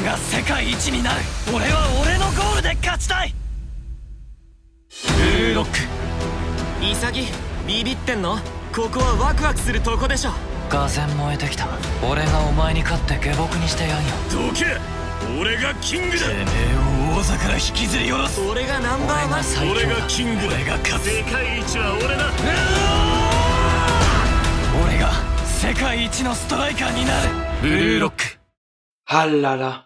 が世界一になる。俺は俺のゴールで勝ちたい。ブルーロック。潔、ビビってんの？ここはワクワクするとこでしょ。俄然燃えてきた。俺がお前に勝って下僕にしてやんよ。どけ！俺がキングだ。てめえを王座から引きずり下ろす。俺がナンバーワン。俺がキングだ。俺が勝つ。世界一は俺だ。俺が世界一のストライカーになる。ブルーロック。Ah là là,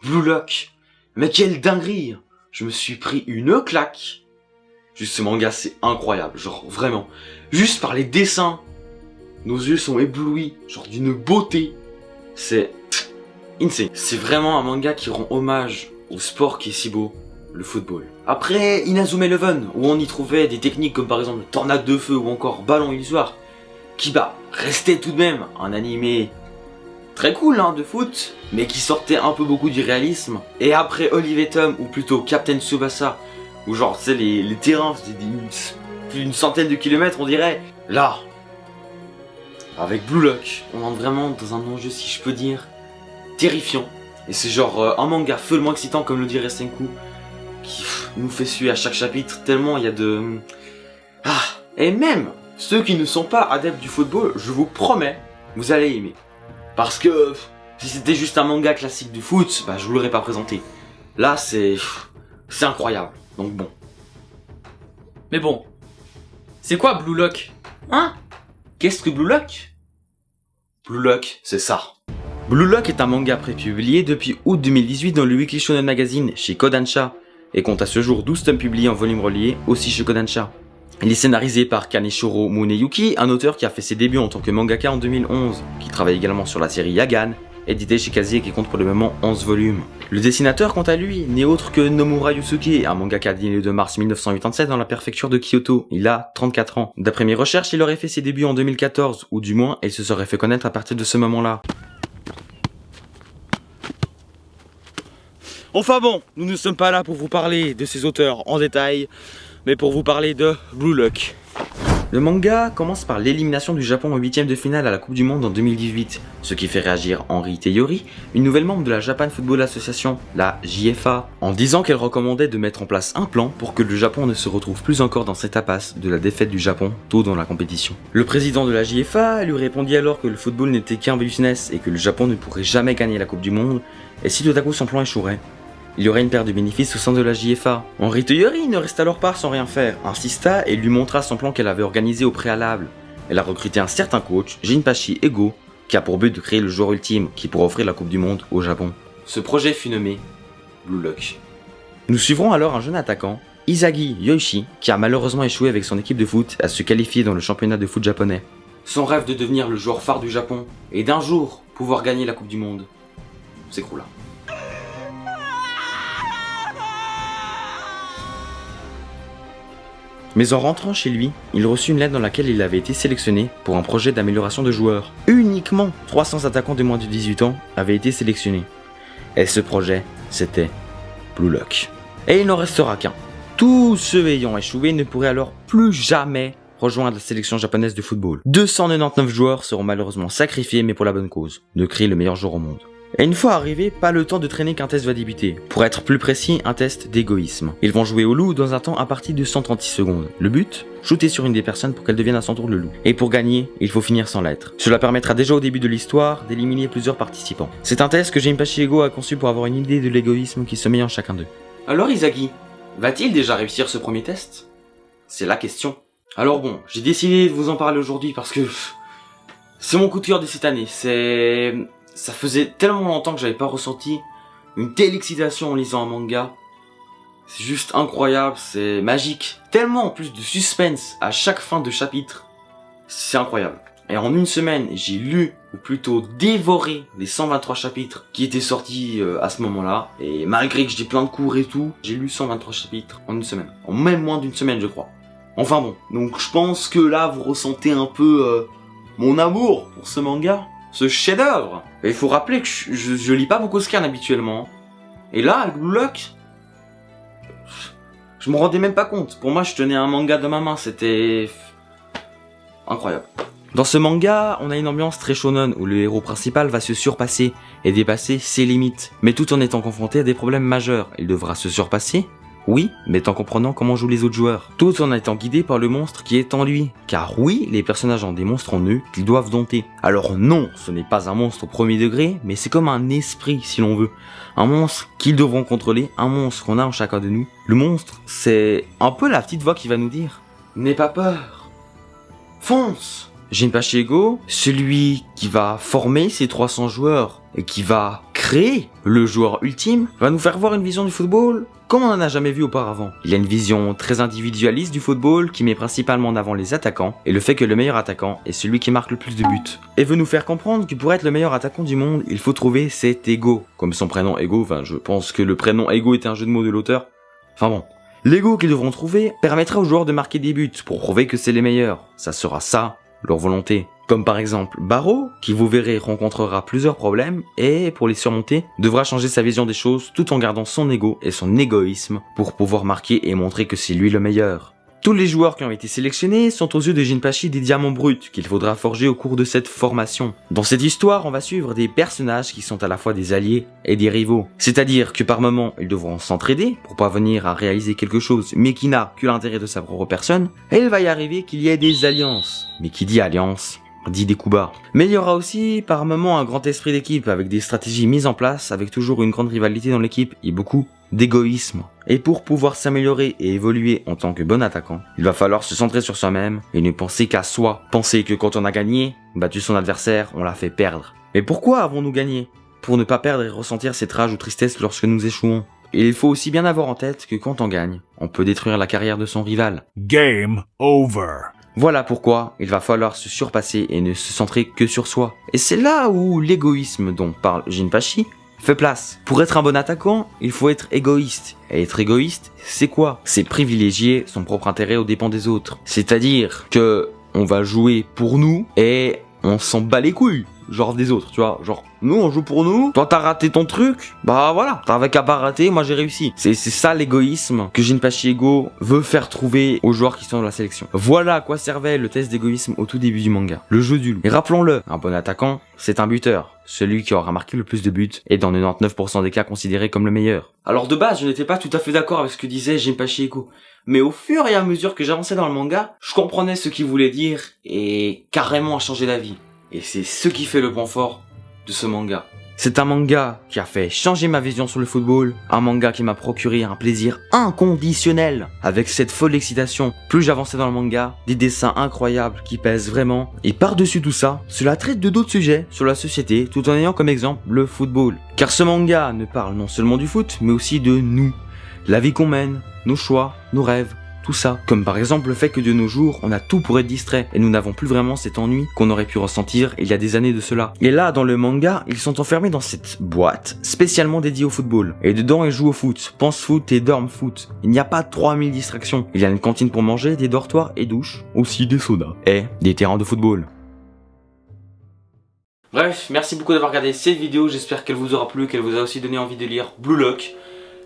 Blue Lock, mais quelle dinguerie! Je me suis pris une claque. Juste ce manga c'est incroyable, genre vraiment. Juste par les dessins, nos yeux sont éblouis, genre d'une beauté. C'est insane. C'est vraiment un manga qui rend hommage au sport qui est si beau, le football. Après Inazuma Eleven, où on y trouvait des techniques comme par exemple tornade de feu ou encore ballon illusoire, qui restait tout de même un animé très cool de foot, mais qui sortait un peu beaucoup du réalisme. Et après Olive Tom, ou plutôt Captain Tsubasa, où genre tu sais les terrains faisaient plus d'une centaine de kilomètres on dirait. Là, avec Blue Lock, on entre vraiment dans un enjeu, si je peux dire, terrifiant. Et c'est genre un manga follement excitant comme le dirait Senku, qui nous fait suer à chaque chapitre tellement il y a de... Et même ceux qui ne sont pas adeptes du football, je vous promets, vous allez aimer. Parce que si c'était juste un manga classique du foot, je vous l'aurais pas présenté. Là, c'est incroyable. Donc bon. Mais bon, c'est quoi Blue Lock? Hein? Qu'est-ce que Blue Lock? Blue Lock, c'est ça. Blue Lock est un manga prépublié depuis août 2018 dans le Weekly Shonen Magazine chez Kodansha et compte à ce jour 12 tomes publiés en volume relié aussi chez Kodansha. Il est scénarisé par Kaneshiro Muneyuki, un auteur qui a fait ses débuts en tant que mangaka en 2011, qui travaille également sur la série Yagan, édité chez Kazi et qui compte pour le moment 11 volumes. Le dessinateur, quant à lui, n'est autre que Nomura Yusuke, un mangaka né le 2 mars 1987 dans la préfecture de Kyoto. Il a 34 ans. D'après mes recherches, il aurait fait ses débuts en 2014, ou du moins, il se serait fait connaître à partir de ce moment-là. Enfin bon, nous ne sommes pas là pour vous parler de ces auteurs en détail, mais pour vous parler de Blue Lock. Le manga commence par l'élimination du Japon en 8ème de finale à la Coupe du Monde en 2018, ce qui fait réagir Henri Teyori, une nouvelle membre de la Japan Football Association, la JFA, en disant qu'elle recommandait de mettre en place un plan pour que le Japon ne se retrouve plus encore dans cette impasse de la défaite du Japon tôt dans la compétition. Le président de la JFA lui répondit alors que le football n'était qu'un business et que le Japon ne pourrait jamais gagner la Coupe du Monde, et si tout à coup son plan échouerait, il y aurait une perte de bénéfices au sein de la JFA. Henri Teyori ne resta alors pas sans rien faire, insista et lui montra son plan qu'elle avait organisé au préalable. Elle a recruté un certain coach, Jinpachi Ego, qui a pour but de créer le joueur ultime qui pourra offrir la Coupe du Monde au Japon. Ce projet fut nommé Blue Lock. Nous suivrons alors un jeune attaquant, Isagi Yoichi, qui a malheureusement échoué avec son équipe de foot à se qualifier dans le championnat de foot japonais. Son rêve de devenir le joueur phare du Japon et d'un jour pouvoir gagner la Coupe du Monde s'écroula. Mais en rentrant chez lui, il reçut une lettre dans laquelle il avait été sélectionné pour un projet d'amélioration de joueurs. Uniquement 300 attaquants de moins de 18 ans avaient été sélectionnés. Et ce projet, c'était Blue Lock. Et il n'en restera qu'un. Tous ceux ayant échoué ne pourraient alors plus jamais rejoindre la sélection japonaise de football. 299 joueurs seront malheureusement sacrifiés, mais pour la bonne cause, de créer le meilleur joueur au monde. Et une fois arrivé, pas le temps de traîner qu'un test va débuter. Pour être plus précis, un test d'égoïsme. Ils vont jouer au loup dans un temps imparti de 136 secondes. Le but ? Shooter sur une des personnes pour qu'elle devienne à son tour le loup. Et pour gagner, il faut finir sans l'être. Cela permettra déjà au début de l'histoire d'éliminer plusieurs participants. C'est un test que Jinpachi Ego a conçu pour avoir une idée de l'égoïsme qui sommeille en chacun d'eux. Alors Isagi, va-t-il déjà réussir ce premier test ? C'est la question. Alors bon, j'ai décidé de vous en parler aujourd'hui parce que c'est mon coup de cœur de cette année. Ça faisait tellement longtemps que j'avais pas ressenti une telle excitation en lisant un manga. C'est juste incroyable, c'est magique. Tellement en plus de suspense à chaque fin de chapitre. C'est incroyable. Et en une semaine, j'ai lu, ou plutôt dévoré, les 123 chapitres qui étaient sortis à ce moment-là. Et malgré que j'ai plein de cours et tout, j'ai lu 123 chapitres en une semaine. En même moins d'une semaine, je crois. Enfin bon, donc je pense que là, vous ressentez un peu mon amour pour ce manga. Ce chef-d'œuvre. Et il faut rappeler que je lis pas beaucoup Scan habituellement. Et là, avec Blue Lock, je me rendais même pas compte. Pour moi, je tenais un manga dans ma main. C'était incroyable. Dans ce manga, on a une ambiance très shonen où le héros principal va se surpasser et dépasser ses limites, mais tout en étant confronté à des problèmes majeurs. Il devra se surpasser, oui, mais en comprenant comment jouent les autres joueurs, tout en étant guidé par le monstre qui est en lui. Car oui, les personnages ont des monstres en eux qu'ils doivent dompter. Alors non, ce n'est pas un monstre au premier degré, mais c'est comme un esprit si l'on veut. Un monstre qu'ils devront contrôler, un monstre qu'on a en chacun de nous. Le monstre, c'est un peu la petite voix qui va nous dire « N'aie pas peur, fonce !» Jinpachi Ego, celui qui va former ces 300 joueurs et qui va créer le joueur ultime, va nous faire voir une vision du football comme on n'en a jamais vu auparavant. Il a une vision très individualiste du football qui met principalement en avant les attaquants et le fait que le meilleur attaquant est celui qui marque le plus de buts. Et veut nous faire comprendre que pour être le meilleur attaquant du monde, il faut trouver cet ego. Comme son prénom Ego, enfin je pense que le prénom Ego était un jeu de mots de l'auteur. Enfin bon. L'ego qu'ils devront trouver permettra aux joueurs de marquer des buts pour prouver que c'est les meilleurs. Ça sera ça, leur volonté. Comme par exemple Baro, qui vous verrez rencontrera plusieurs problèmes et pour les surmonter, devra changer sa vision des choses tout en gardant son ego et son égoïsme pour pouvoir marquer et montrer que c'est lui le meilleur. Tous les joueurs qui ont été sélectionnés sont aux yeux de Jinpachi des diamants bruts qu'il faudra forger au cours de cette formation. Dans cette histoire, on va suivre des personnages qui sont à la fois des alliés et des rivaux. C'est-à-dire que par moments, ils devront s'entraider pour parvenir à réaliser quelque chose, mais qui n'a que l'intérêt de sa propre personne. Et il va y arriver qu'il y ait des alliances. Mais qui dit alliance dit des coups bas. Mais il y aura aussi par moments un grand esprit d'équipe avec des stratégies mises en place, avec toujours une grande rivalité dans l'équipe et beaucoup d'égoïsme. Et pour pouvoir s'améliorer et évoluer en tant que bon attaquant, il va falloir se centrer sur soi-même et ne penser qu'à soi. Penser que quand on a gagné, battu son adversaire, on l'a fait perdre. Mais pourquoi avons-nous gagné? Pour ne pas perdre et ressentir cette rage ou tristesse lorsque nous échouons. Et il faut aussi bien avoir en tête que quand on gagne, on peut détruire la carrière de son rival. Game over. Voilà pourquoi il va falloir se surpasser et ne se centrer que sur soi. Et c'est là où l'égoïsme dont parle Jinpachi fait place. Pour être un bon attaquant, il faut être égoïste. Et être égoïste, c'est quoi? C'est privilégier son propre intérêt aux dépens des autres. C'est-à-dire que on va jouer pour nous et on s'en bat les couilles. Genre des autres, tu vois, genre nous on joue pour nous, toi t'as raté ton truc, bah voilà, t'avais qu'à pas rater, moi j'ai réussi. C'est ça l'égoïsme que Jinpachi Ego veut faire trouver aux joueurs qui sont dans la sélection. Voilà à quoi servait le test d'égoïsme au tout début du manga, le jeu du loup. Et rappelons-le, un bon attaquant, c'est un buteur, celui qui aura marqué le plus de buts est dans 99% des cas considéré comme le meilleur. Alors de base, je n'étais pas tout à fait d'accord avec ce que disait Jinpachi Ego, mais au fur et à mesure que j'avançais dans le manga, je comprenais ce qu'il voulait dire et carrément a changé d'avis. Et c'est ce qui fait le point fort de ce manga. C'est un manga qui a fait changer ma vision sur le football, un manga qui m'a procuré un plaisir inconditionnel. Avec cette folle excitation, plus j'avançais dans le manga, des dessins incroyables qui pèsent vraiment. Et par-dessus tout ça, cela traite de d'autres sujets sur la société tout en ayant comme exemple le football. Car ce manga ne parle non seulement du foot, mais aussi de nous. La vie qu'on mène, nos choix, nos rêves. Tout ça, comme par exemple le fait que de nos jours, on a tout pour être distrait et nous n'avons plus vraiment cet ennui qu'on aurait pu ressentir il y a des années de cela. Et là, dans le manga, ils sont enfermés dans cette boîte spécialement dédiée au football. Et dedans, ils jouent au foot, pensent foot et dorment foot. Il n'y a pas 3000 distractions. Il y a une cantine pour manger, des dortoirs et douches, aussi des sodas et des terrains de football. Bref, merci beaucoup d'avoir regardé cette vidéo, j'espère qu'elle vous aura plu, qu'elle vous a aussi donné envie de lire Blue Lock.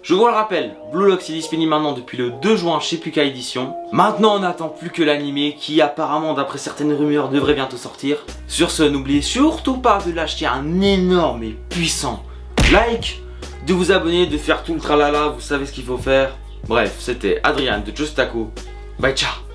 Je vous le rappelle, Blue Lock est disponible maintenant depuis le 2 juin chez Puka Édition. Maintenant on n'attend plus que l'animé qui apparemment d'après certaines rumeurs devrait bientôt sortir. Sur ce, n'oubliez surtout pas de lâcher un énorme et puissant like, de vous abonner, de faire tout le tralala, vous savez ce qu'il faut faire. Bref, c'était Adrien de Just Taco. Bye ciao.